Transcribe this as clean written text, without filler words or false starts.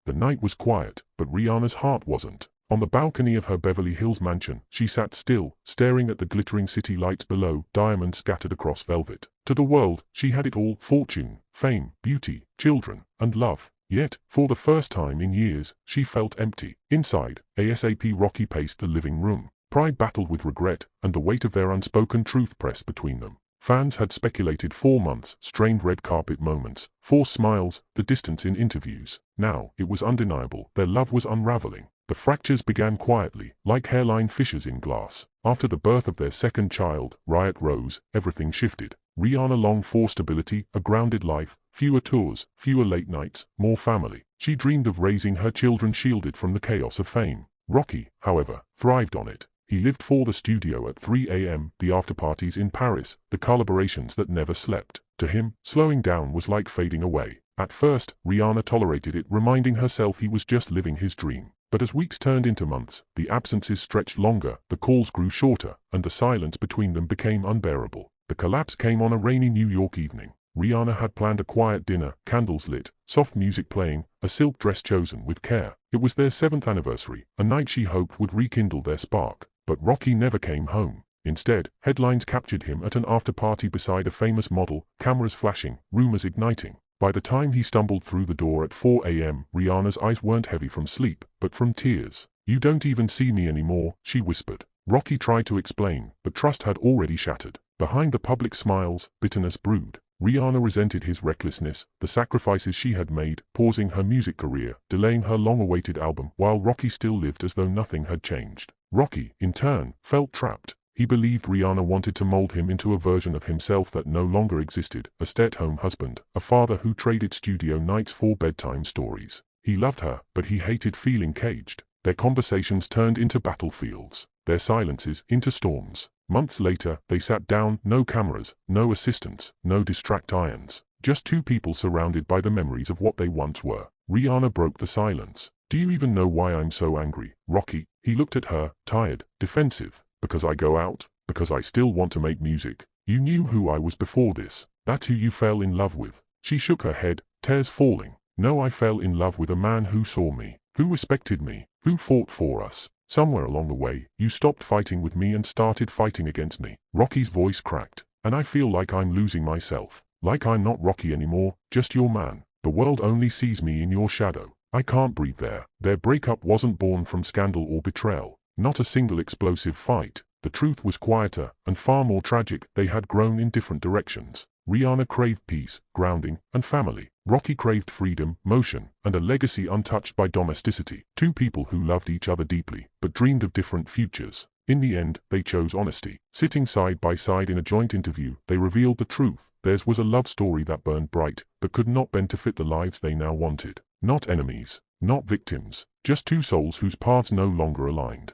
The night was quiet, but Rihanna's heart wasn't. On the balcony of her Beverly Hills mansion, she sat still, staring at the glittering city lights below, diamonds scattered across velvet. To the world, she had it all: fortune, fame, beauty, children, and love. Yet, for the first time in years, she felt empty. Inside, ASAP Rocky paced the living room. Pride battled with regret, and the weight of their unspoken truth pressed between them. Fans had speculated 4 months, strained red carpet moments, forced smiles, the distance in interviews. Now, it was undeniable: their love was unraveling. The fractures began quietly, like hairline fissures in glass. After the birth of their second child, Riot Rose, everything shifted. Rihanna longed for stability, a grounded life, fewer tours, fewer late nights, more family. She dreamed of raising her children shielded from the chaos of fame. Rocky, however, thrived on it. He lived for the studio at 3 a.m., the after-parties in Paris, the collaborations that never slept. To him, slowing down was like fading away. At first, Rihanna tolerated it, reminding herself he was just living his dream. But as weeks turned into months, the absences stretched longer, the calls grew shorter, and the silence between them became unbearable. The collapse came on a rainy New York evening. Rihanna had planned a quiet dinner, candles lit, soft music playing, a silk dress chosen with care. It was their 7th anniversary, a night she hoped would rekindle their spark. But Rocky never came home. Instead, headlines captured him at an after-party beside a famous model, cameras flashing, rumors igniting. By the time he stumbled through the door at 4 a.m., Rihanna's eyes weren't heavy from sleep, but from tears. "You don't even see me anymore," she whispered. Rocky tried to explain, but trust had already shattered. Behind the public smiles, bitterness brewed. Rihanna resented his recklessness, the sacrifices she had made, pausing her music career, delaying her long-awaited album, while Rocky still lived as though nothing had changed. Rocky, in turn, felt trapped. He believed Rihanna wanted to mold him into a version of himself that no longer existed: a stay-at-home husband, a father who traded studio nights for bedtime stories. He loved her, but he hated feeling caged. Their conversations turned into battlefields, their silences into storms. Months later, they sat down, no cameras, no assistants, no distract irons. Just two people surrounded by the memories of what they once were. Rihanna broke the silence. "Do you even know why I'm so angry, Rocky?" He looked at her, tired, defensive. "Because I go out? Because I still want to make music? You knew who I was before this. That's who you fell in love with." She shook her head, tears falling. "No, I fell in love with a man who saw me, who respected me, who fought for us. Somewhere along the way, you stopped fighting with me and started fighting against me." Rocky's voice cracked. "And I feel like I'm losing myself. Like I'm not Rocky anymore, just your man. The world only sees me in your shadow. I can't breathe there." Their breakup wasn't born from scandal or betrayal. Not a single explosive fight. The truth was quieter, and far more tragic. They had grown in different directions. Rihanna craved peace, grounding, and family. Rocky craved freedom, motion, and a legacy untouched by domesticity. Two people who loved each other deeply, but dreamed of different futures. In the end, they chose honesty. Sitting side by side in a joint interview, they revealed the truth. Theirs was a love story that burned bright, but could not bend to fit the lives they now wanted. Not enemies, not victims, just two souls whose paths no longer aligned.